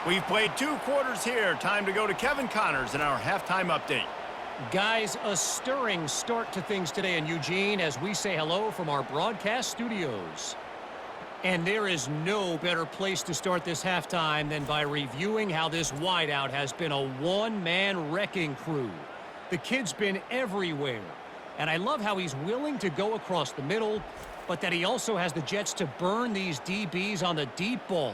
We've played 2 quarters here. Time to go to Kevin Connors in our halftime update. Guys, a stirring start to things today in Eugene as we say hello from our broadcast studios. And there is no better place to start this halftime than by reviewing how this wideout has been a one-man wrecking crew. The kid's been everywhere. And I love how he's willing to go across the middle, but that he also has the jets to burn these DBs on the deep ball.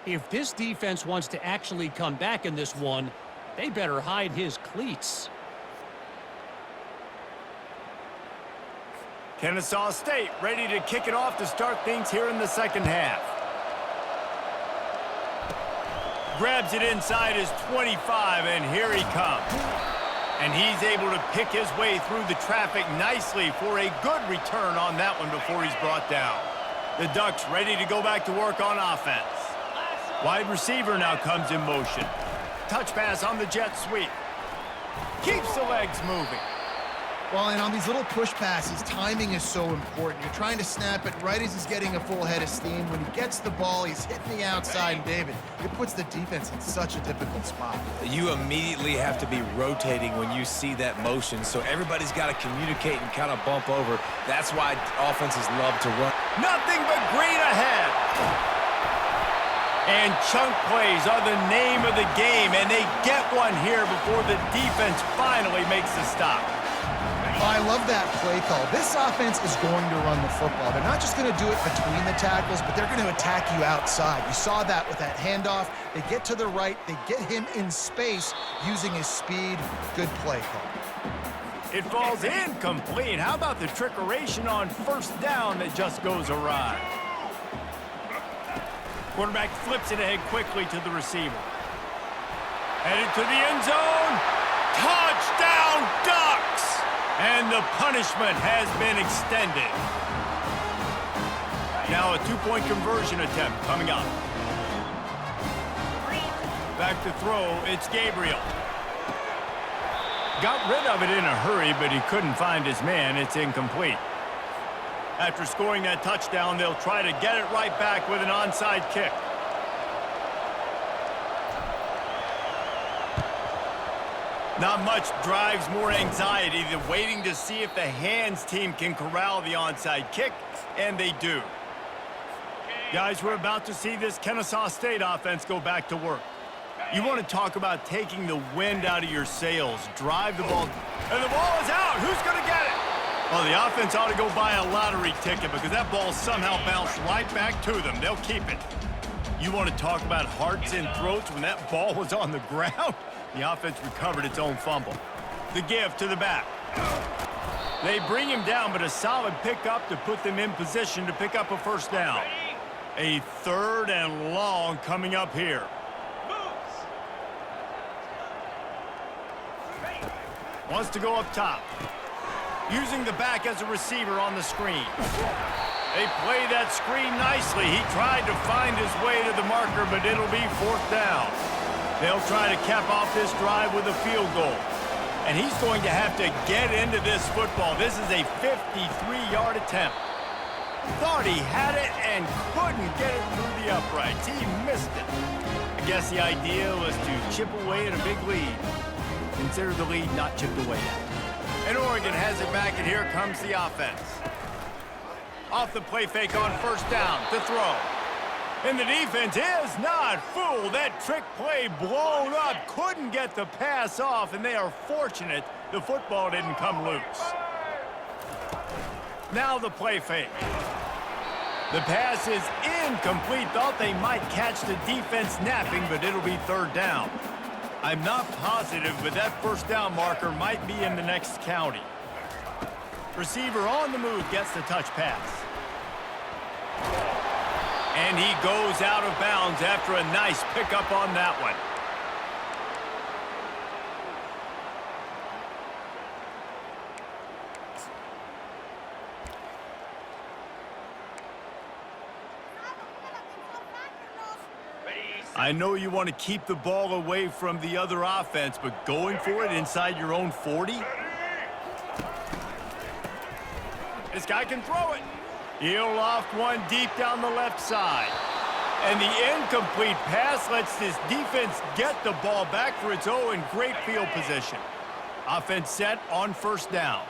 If this defense wants to actually come back in this one, they better hide his cleats. Kennesaw State ready to kick it off to start things here in the second half. Grabs it inside his 25, and here he comes. And he's able to pick his way through the traffic nicely for a good return on that one before he's brought down. The Ducks ready to go back to work on offense. Wide receiver now comes in motion. Touch pass on the jet sweep. Keeps the legs moving. Well, and on these little push passes, timing is so important. You're trying to snap it right as he's getting a full head of steam. When he gets the ball, he's hitting the outside, and David, it puts the defense in such a difficult spot. You immediately have to be rotating when you see that motion, so everybody's got to communicate and kind of bump over. That's why offenses love to run. Nothing but green ahead. And chunk plays are the name of the game, and they get one here before the defense finally makes the stop. Oh, I love that play call. This offense is going to run the football. They're not just going to do it between the tackles, but they're going to attack you outside. You saw that with that handoff. They get to the right. They get him in space using his speed. Good play call. It falls incomplete. How about the trickeration on first down that just goes awry? Quarterback flips it ahead quickly to the receiver. Headed to the end zone. Touchdown, Ducks! And the punishment has been extended. Now a 2-point conversion attempt coming up. Back to throw, it's Gabriel. Got rid of it in a hurry, but he couldn't find his man. It's incomplete. After scoring that touchdown, they'll try to get it right back with an onside kick. Not much drives more anxiety than waiting to see if the hands team can corral the onside kick, and they do. Guys, we're about to see this Kennesaw State offense go back to work. You want to talk about taking the wind out of your sails. Drive the ball, and the ball is out. Who's going to get it? Well, the offense ought to go buy a lottery ticket because that ball somehow bounced right back to them. They'll keep it. You want to talk about hearts and throats when that ball was on the ground? The offense recovered its own fumble. The give to the back. They bring him down, but a solid pickup to put them in position to pick up a first down. A 3rd and long coming up here. Wants to go up top. Using the back as a receiver on the screen. They play that screen nicely. He tried to find his way to the marker, but it'll be 4th down. They'll try to cap off this drive with a field goal. And he's going to have to get into this football. This is a 53-yard attempt. Thought he had it and couldn't get it through the uprights. He missed it. I guess the idea was to chip away at a big lead. Consider the lead not chipped away yet. And Oregon has it back, and here comes the offense. Off the play fake on first down to throw. And the defense is not fooled. That trick play blown up. Couldn't get the pass off, and they are fortunate the football didn't come loose. Now the play fake. The pass is incomplete. Thought they might catch the defense napping, but it'll be 3rd down. I'm not positive, but that first down marker might be in the next county. Receiver on the move gets the touch pass. And he goes out of bounds after a nice pickup on that one. I know you want to keep the ball away from the other offense, but going for it inside your own 40? This guy can throw it. He'll loft one deep down the left side. And the incomplete pass lets this defense get the ball back for its own great field position. Offense set on first down.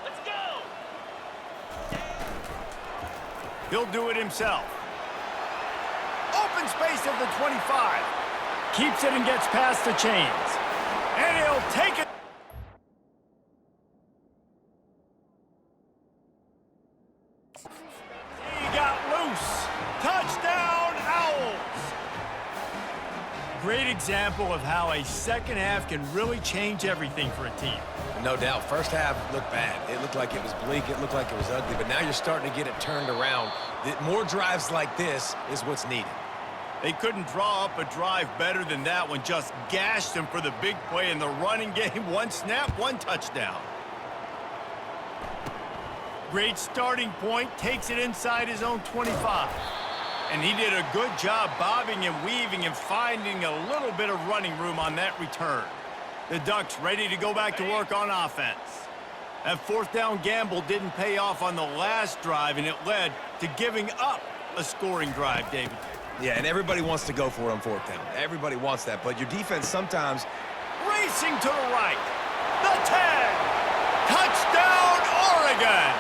Let's go! He'll do it himself. Open space at the 25. Keeps it and gets past the chains. And he'll take it. He got loose. Touchdown, Owls. Great example of how a second half can really change everything for a team. No doubt. First half looked bad. It looked like it was bleak. It looked like it was ugly. But now you're starting to get it turned around. More drives like this is what's needed. They couldn't draw up a drive better than that one. Just gashed them for the big play in the running game. One snap, one touchdown. Great starting point. Takes it inside his own 25. And he did a good job bobbing and weaving and finding a little bit of running room on that return. The Ducks ready to go back to work on offense. That fourth down gamble didn't pay off on the last drive, and it led to giving up a scoring drive, David. Yeah, and everybody wants to go for it on fourth down. Everybody wants that, but your defense sometimes... Racing to the right. The 10. Touchdown, Oregon.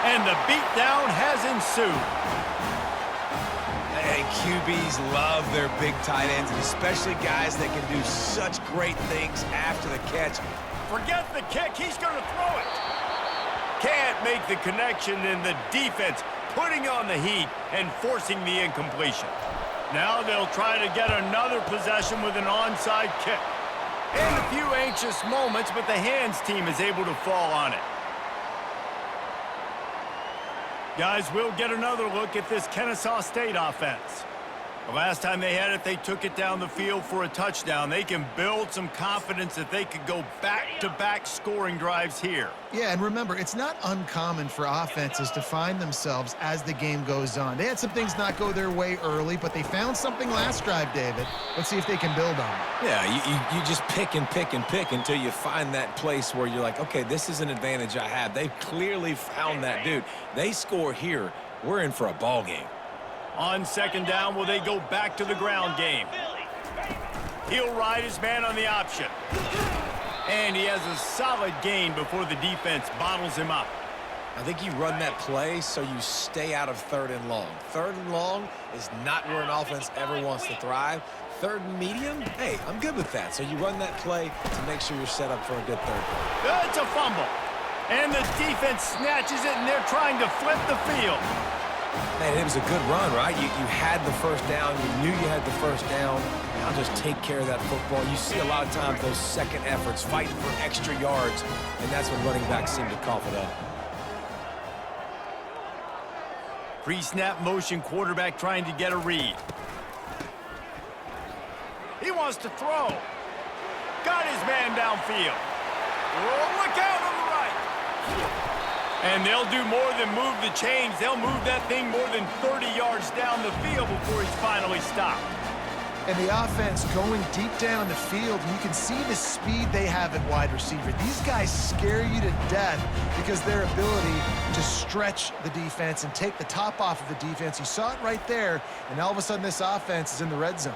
And the beatdown has ensued. And QBs love their big tight ends, and especially guys that can do such great things after the catch. Forget the kick. He's going to throw it. Can't make the connection, and the defense putting on the heat and forcing the incompletion. Now they'll try to get another possession with an onside kick. And a few anxious moments, but the hands team is able to fall on it. Guys, we'll get another look at this Kennesaw State offense. The last time they had it, they took it down the field for a touchdown. They can build some confidence that they could go back-to-back scoring drives here. Yeah, and remember, it's not uncommon for offenses to find themselves as the game goes on. They had some things not go their way early, but they found something last drive, David. Let's see if they can build on it. Yeah, you just pick and pick and pick until you find that place where you're like, okay, this is an advantage I have. They've clearly found that, dude. They score here, we're in for a ball game. On second down, will they go back to the ground game? He'll ride his man on the option. And he has a solid gain before the defense bottles him up. I think you run that play so you stay out of third and long. Third and long is not where an offense ever wants to thrive. Third and medium, hey, I'm good with that. So you run that play to make sure you're set up for a good third. It's a fumble. And the defense snatches it, and they're trying to flip the field. Man, it was a good run, right? You had the first down. You knew you had the first down. Now just take care of that football. You see a lot of times those second efforts, fighting for extra yards, and that's when running backs seem to cough it up. Pre-snap motion quarterback trying to get a read. He wants to throw. Got his man downfield. Oh, look out on the right. And they'll do more than move the chains. They'll move that thing more than 30 yards down the field before he's finally stopped. And the offense going deep down the field, and you can see the speed they have at wide receiver. These guys scare you to death because their ability to stretch the defense and take the top off of the defense. You saw it right there, and all of a sudden this offense is in the red zone.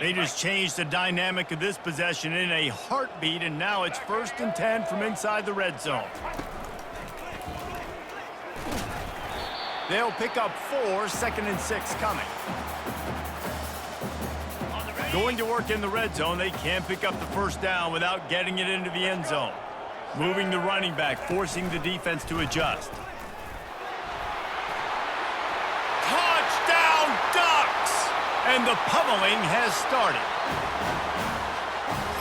They just changed the dynamic of this possession in a heartbeat, and now it's 1st and 10 from inside the red zone. They'll pick up 4, 2nd and 6 coming. Going to work in the red zone, they can't pick up the first down without getting it into the end zone. Moving the running back, forcing the defense to adjust. Touchdown, Ducks! And the pummeling has started.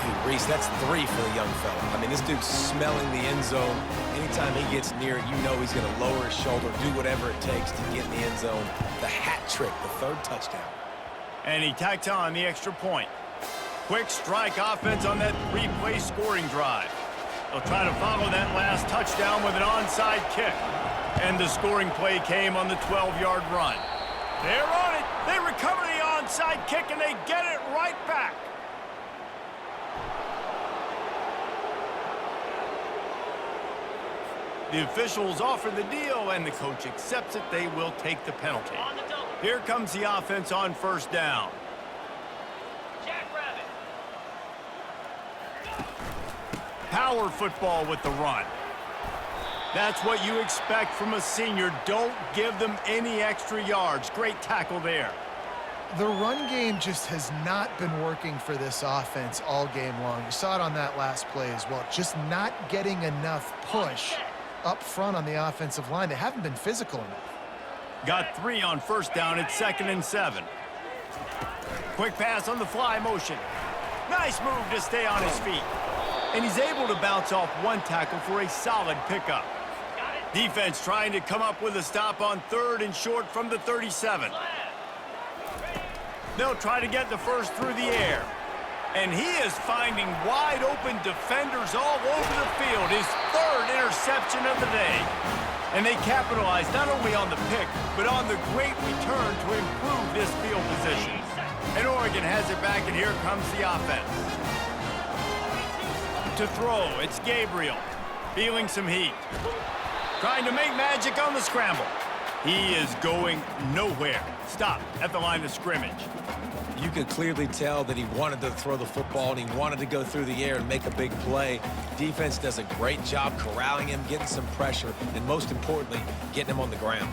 Hey, Reese, that's 3 for the young fella. I mean, this dude's smelling the end zone. Anytime he gets near it, you know he's going to lower his shoulder, do whatever it takes to get in the end zone. The hat trick, the 3rd touchdown. And he tacks on the extra point. Quick strike offense on that 3-play scoring drive. They'll try to follow that last touchdown with an onside kick. And the scoring play came on the 12-yard run. They're on it. They recover the onside kick, and they get it right back. The officials offer the deal, and the coach accepts it. They will take the penalty. On the double. Here comes the offense on first down. Jackrabbit. Power football with the run. That's what you expect from a senior. Don't give them any extra yards. Great tackle there. The run game just has not been working for this offense all game long. You saw it on that last play as well. Just not getting enough push up front on the offensive line. They haven't been physical enough. Got 3 on first down. It's 2nd and 7. Quick pass on the fly motion. Nice move to stay on his feet. And he's able to bounce off one tackle for a solid pickup. Defense trying to come up with a stop on 3rd and short from the 37. They'll try to get the first through the air. And he is finding wide open defenders all over the field. His 3rd interception of the day. And they capitalize not only on the pick, but on the great return to improve this field position. And Oregon has it back, and here comes the offense. To throw, it's Gabriel. Feeling some heat. Trying to make magic on the scramble. He is going nowhere. Stop at the line of scrimmage. You could clearly tell that he wanted to throw the football and he wanted to go through the air and make a big play. Defense does a great job corralling him, getting some pressure, and most importantly, getting him on the ground.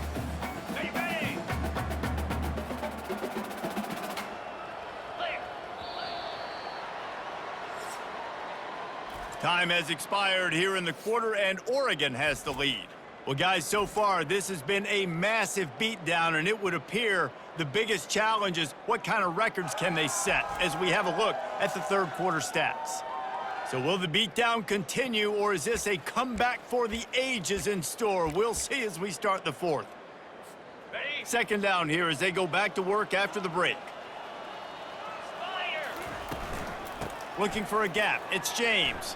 Time has expired here in the quarter, and Oregon has the lead. Well, guys, so far, this has been a massive beatdown, and it would appear the biggest challenge is what kind of records can they set as we have a look at the 3rd quarter stats. So will the beatdown continue, or is this a comeback for the ages in store? We'll see as we start the 4th. 2nd down here as they go back to work after the break. Looking for a gap. It's James.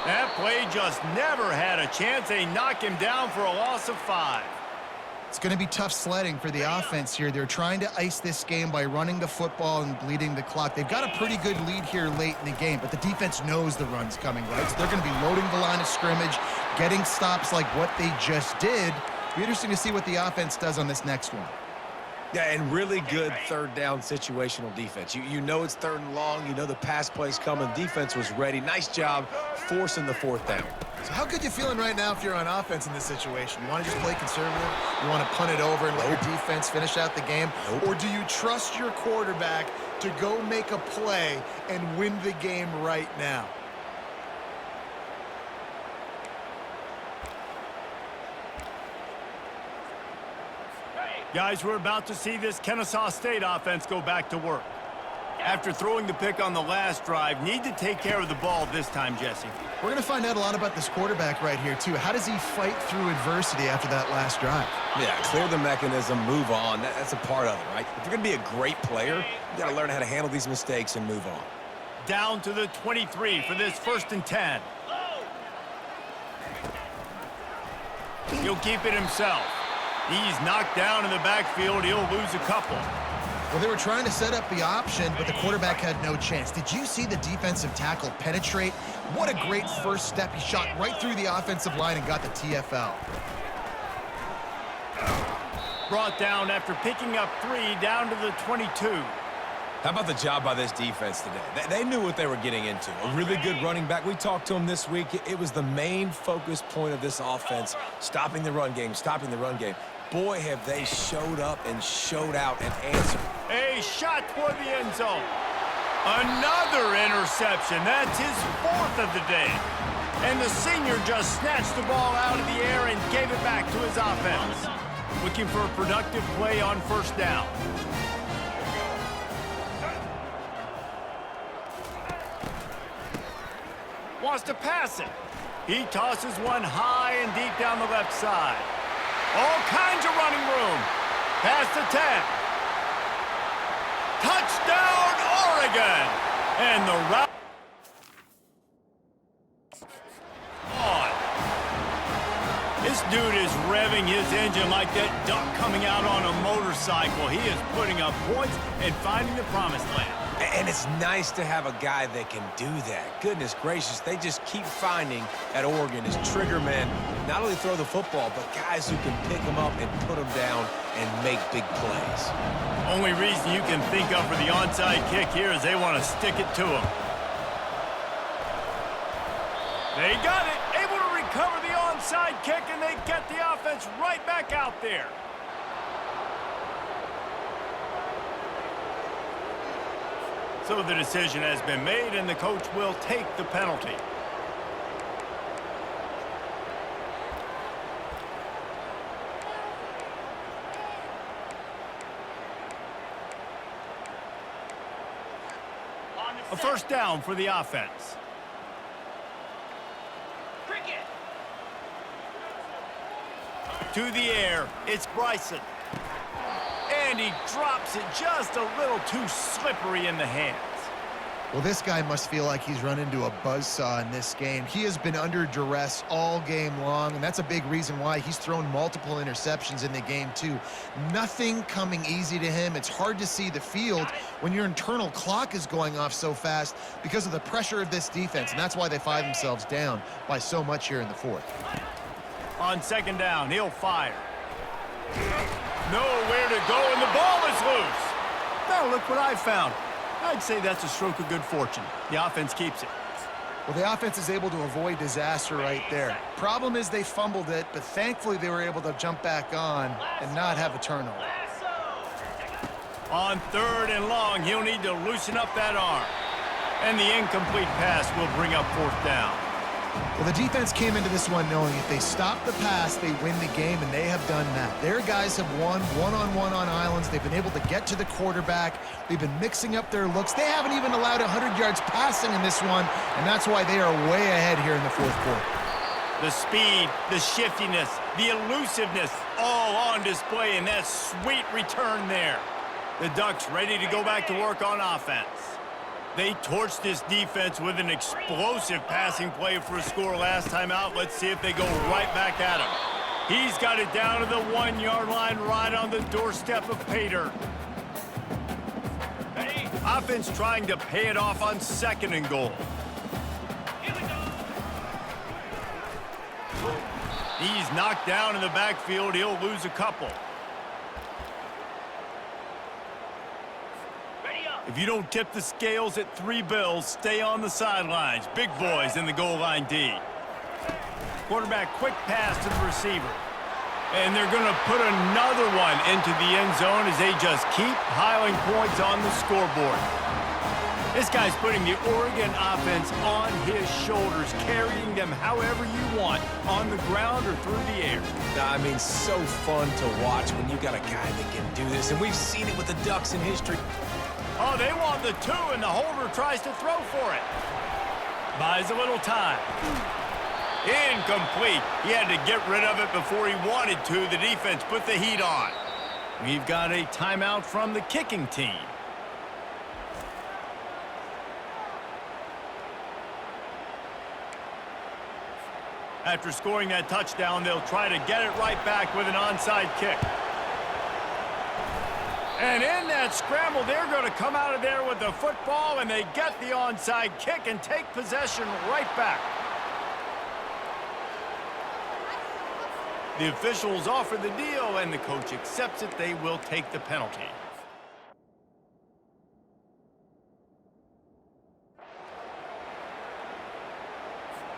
That play just never had a chance. They knock him down for a loss of 5. It's going to be tough sledding for the offense here. They're trying to ice this game by running the football and bleeding the clock. They've got a pretty good lead here late in the game, but the defense knows the run's coming, right? So they're going to be loading the line of scrimmage, getting stops like what they just did. It'll be interesting to see what the offense does on this next one. Yeah, and really good 3rd down situational defense. You know it's 3rd and long. You know the pass play's coming. Defense was ready. Nice job forcing the 4th down. So how good you feeling right now if you're on offense in this situation? You want to just play conservative? You want to punt it over and let your defense finish out the game? Or do you trust your quarterback to go make a play and win the game right now? Guys, we're about to see this Kennesaw State offense go back to work. After throwing the pick on the last drive, need to take care of the ball this time, Jesse. We're going to find out a lot about this quarterback right here, too. How does he fight through adversity after that last drive? Yeah, clear the mechanism, move on. That's a part of it, right? If you're going to be a great player, you got to learn how to handle these mistakes and move on. Down to the 23 for this 1st and 10. He'll keep it himself. He's knocked down in the backfield. He'll lose a couple. Well, they were trying to set up the option, but the quarterback had no chance. Did you see the defensive tackle penetrate? What a great first step. He shot right through the offensive line and got the TFL. Brought down after picking up 3 down to the 22. How about the job by this defense today? They knew what they were getting into. A really good running back. We talked to him this week. It was the main focus point of this offense, stopping the run game, stopping the run game. Boy, have they showed up and showed out and answered. A shot toward the end zone. Another interception. That's his 4th of the day. And the senior just snatched the ball out of the air and gave it back to his offense. Looking for a productive play on 1st down. Wants to pass it. He tosses one high and deep down the left side. All kinds of running room. Past the 10. Touchdown, Oregon! And the route on. His dude is revving his engine like that duck coming out on a motorcycle. He is putting up points and finding the promised land. And it's nice to have a guy that can do that. Goodness gracious, they just keep finding at Oregon is trigger men, not only throw the football, but guys who can pick them up and put them down and make big plays. Only reason you can think of for the onside kick here is they want to stick it to him. They got it, able to recover the onside kick, and they get the offense right back out there. So the decision has been made, and the coach will take the penalty. A first down for the offense. Cricket. To the air, it's Bryson. And he drops it just a little too slippery in the hands. Well, this guy must feel like he's run into a buzzsaw in this game. He has been under duress all game long, and that's a big reason why he's thrown multiple interceptions in the game, too. Nothing coming easy to him. It's hard to see the field when your internal clock is going off so fast because of the pressure of this defense, and that's why they find themselves down by so much here in the fourth. On second down, he'll fire. Nowhere to go, and the ball is loose. Now look what I found. I'd say that's a stroke of good fortune. The offense keeps it. Well, the offense is able to avoid disaster right there. Problem is they fumbled it, but thankfully they were able to jump back on and not have a turnover. On third and long, he'll need to loosen up that arm. And the incomplete pass will bring up fourth down. Well, the defense came into this one knowing if they stop the pass, they win the game, and they have done that. Their guys have won one-on-one on islands. They've been able to get to the quarterback. They've been mixing up their looks. They haven't even allowed 100 yards passing in this one, and that's why they are way ahead here in the fourth quarter. The speed, the shiftiness, the elusiveness, all on display in that sweet return there. The Ducks ready to go back to work on offense. They torched this defense with an explosive passing play for a score last time out. Let's see if they go right back at him. He's got it down to the 1 yard line right on the doorstep of Pater. Ready? Offense trying to pay it off on second and goal. Here we go. He's knocked down in the backfield. He'll lose a couple. If you don't tip the scales at 3 bills, stay on the sidelines. Big boys in the goal line D. Quarterback quick pass to the receiver. And they're going to put another one into the end zone as they just keep piling points on the scoreboard. This guy's putting the Oregon offense on his shoulders, carrying them however you want, on the ground or through the air. I mean, so fun to watch when you got a guy that can do this. And we've seen it with the Ducks in history. Oh, they want the 2, and the holder tries to throw for it. Buys a little time. Incomplete. He had to get rid of it before he wanted to. The defense put the heat on. We've got a timeout from the kicking team. After scoring that touchdown, they'll try to get it right back with an onside kick. And in that scramble, they're going to come out of there with the football, and they get the onside kick and take possession right back. The officials offer the deal, and the coach accepts it. They will take the penalty.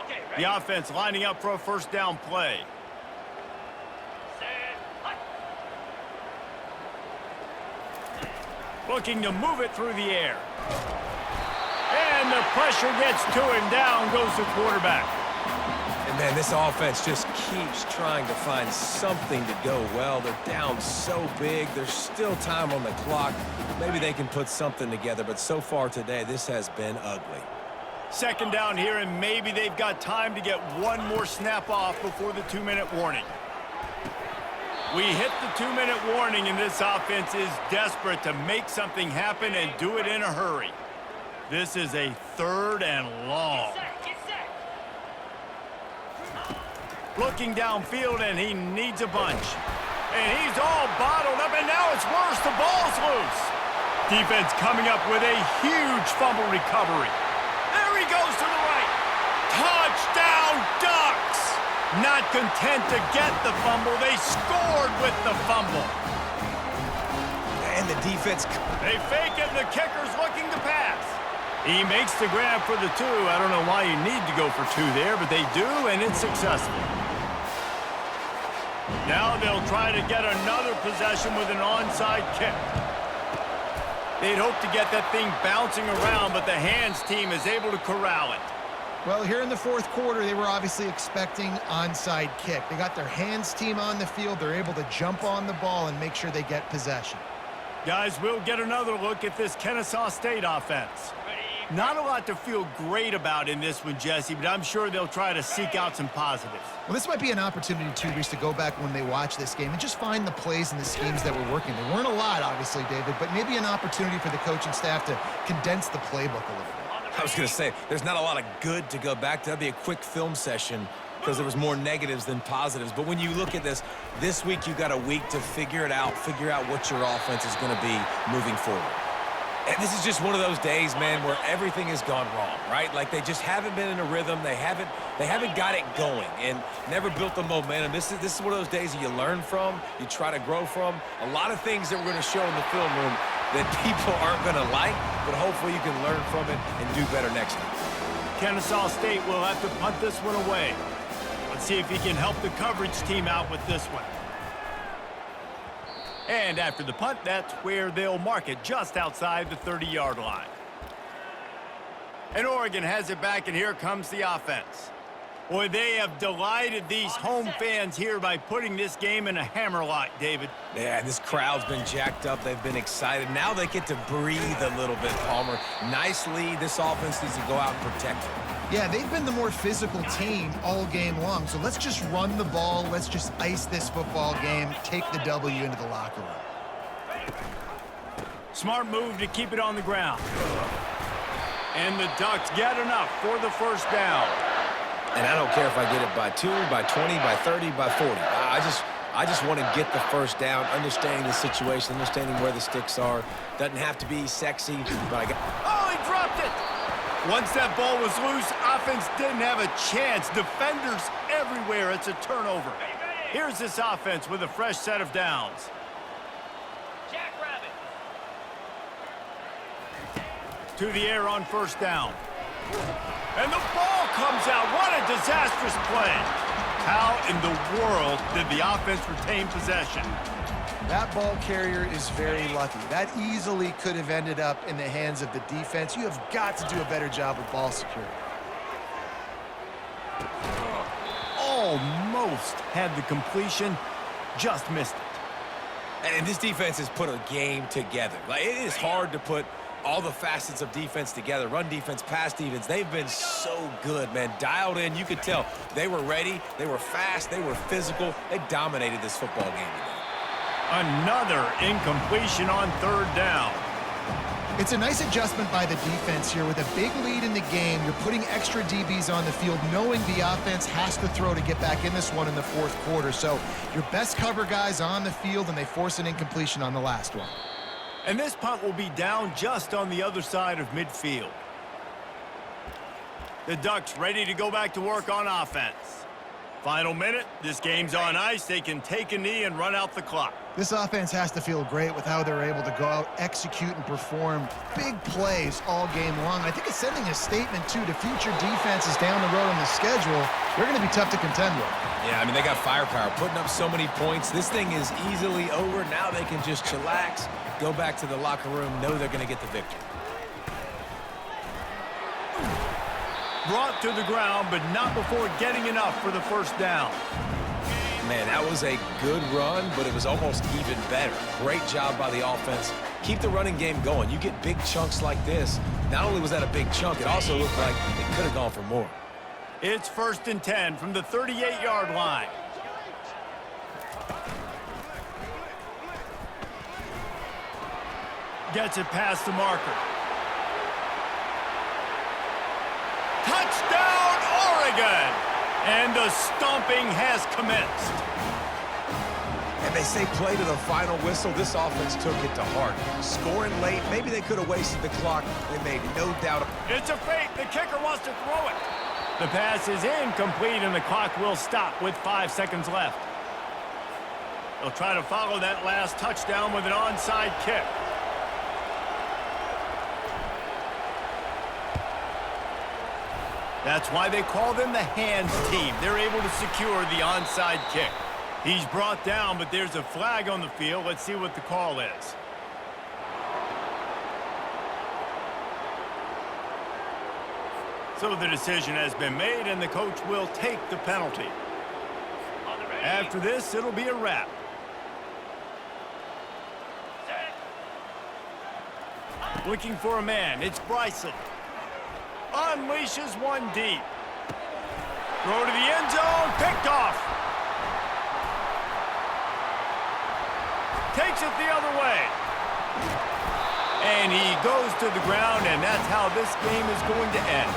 Okay, ready? The offense lining up for a first down play. Looking to move it through the air. And the pressure gets to him. Down goes the quarterback. And, man, this offense just keeps trying to find something to go well. They're down so big. There's still time on the clock. Maybe they can put something together, but so far today, this has been ugly. Second down here, and maybe they've got time to get one more snap off before the 2-minute warning. We hit the 2-minute warning, and this offense is desperate to make something happen and do it in a hurry. This is a 3rd and long. Get set, get set. Looking downfield, and he needs a bunch. And he's all bottled up, and now it's worse. The ball's loose. Defense coming up with a huge fumble recovery. There he goes to the right. Touchdown, Ducks! Not content to get the fumble, they scored with the fumble. And the defense... They fake it, and the kicker's looking to pass. He makes the grab for the 2. I don't know why you need to go for 2 there, but they do, and it's successful. Now they'll try to get another possession with an onside kick. They'd hope to get that thing bouncing around, but the hands team is able to corral it. Well, here in the fourth quarter, they were obviously expecting onside kick. They got their hands team on the field. They're able to jump on the ball and make sure they get possession. Guys, we'll get another look at this Kennesaw State offense. Not a lot to feel great about in this one, Jesse, but I'm sure they'll try to seek out some positives. Well, this might be an opportunity, too, Reese, to go back when they watch this game and just find the plays and the schemes that were working. There weren't a lot, obviously, David, but maybe an opportunity for the coaching staff to condense the playbook a little bit. I was going to say, there's not a lot of good to go back to. That'd be a quick film session because there was more negatives than positives. But when you look at this week you got a week to figure it out, figure out what your offense is going to be moving forward. And this is just one of those days, man, where everything has gone wrong, right? Like they just haven't been in a rhythm. They haven't got it going and never built the momentum. This is one of those days that you learn from, you try to grow from. A lot of things that we're going to show in the film room that people aren't going to like, but hopefully you can learn from it and do better next time. Kennesaw State will have to punt this one away. Let's see if he can help the coverage team out with this one. And after the punt, that's where they'll mark it, just outside the 30-yard line. And Oregon has it back, and here comes the offense. Boy, they have delighted these home fans here by putting this game in a hammerlock, David. Yeah, this crowd's been jacked up. They've been excited. Now they get to breathe a little bit, Palmer. Nice lead. This offense needs to go out and protect it. Yeah, they've been the more physical team all game long, so let's just run the ball. Let's just ice this football game, take the W into the locker room. Smart move to keep it on the ground. And the Ducks get enough for the first down. And I don't care if I get it by 2, by 20, by 30, by 40. I just want to get the first down, understanding the situation, understanding where the sticks are. Doesn't have to be sexy, but I got... Oh, he dropped it! Once that ball was loose, offense didn't have a chance. Defenders everywhere. It's a turnover. Here's this offense with a fresh set of downs. Jackrabbit. To the air on first down. And the ball comes out. What a disastrous play. How in the world did the offense retain possession? That ball carrier is very lucky. That easily could have ended up in the hands of the defense. You have got to do a better job with ball security. Almost had the completion, just missed it. And this defense has put a game together. Like, it is hard to put all the facets of defense together. Run defense, pass defense. They've been so good, man. Dialed in. You could tell they were ready. They were fast. They were physical. They dominated this football game today. Another incompletion on third down. It's a nice adjustment by the defense here. With a big lead in the game, you're putting extra DBs on the field, knowing the offense has to throw to get back in this one in the fourth quarter. So your best cover guys on the field, and they force an incompletion on the last one. And this punt will be down just on the other side of midfield. The Ducks ready to go back to work on offense. Final minute. This game's on ice. They can take a knee and run out the clock. This offense has to feel great with how they're able to go out, execute, and perform big plays all game long. I think it's sending a statement, too, to future defenses down the road on the schedule. They're going to be tough to contend with. Yeah, I mean, they got firepower, putting up so many points. This thing is easily over. Now they can just chillax, go back to the locker room, know they're going to get the victory. Brought to the ground, but not before getting enough for the first down. Man, that was a good run, but it was almost even better. Great job by the offense. Keep the running game going. You get big chunks like this. Not only was that a big chunk, it also looked like it could have gone for more. It's 1st and 10 from the 38-yard line. Gets it past the marker. Touchdown, Oregon! And the stomping has commenced. And they say play to the final whistle. This offense took it to heart. Scoring late, maybe they could have wasted the clock. They made no doubt. It's a fake. The kicker wants to throw it. The pass is incomplete, and the clock will stop with 5 seconds left. They'll try to follow that last touchdown with an onside kick. That's why they call them the hands team. They're able to secure the onside kick. He's brought down, but there's a flag on the field. Let's see what the call is. So the decision has been made, and the coach will take the penalty. After this, it'll be a wrap. Looking for a man. It's Bryson. Unleashes one deep. Throw to the end zone. Picked off. Takes it the other way. And he goes to the ground, and that's how this game is going to end.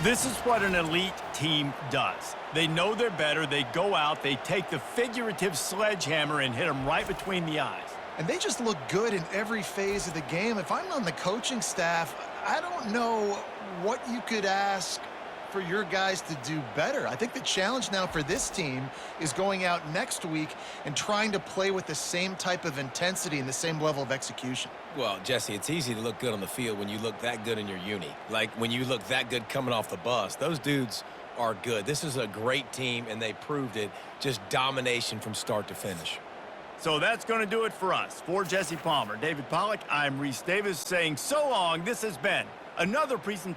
This is what an elite team does. They know they're better. They go out. They take the figurative sledgehammer and hit them right between the eyes. And they just look good in every phase of the game. If I'm on the coaching staff, I don't know what you could ask for your guys to do better. I think the challenge now for this team is going out next week and trying to play with the same type of intensity and the same level of execution. Well, Jesse, it's easy to look good on the field when you look that good in your uni. Like when you look that good coming off the bus. Those dudes are good. This is a great team, and they proved it. Just domination from start to finish. So that's going to do it for us. For Jesse Palmer, David Pollack, I'm Reese Davis saying so long. This has been another presentation.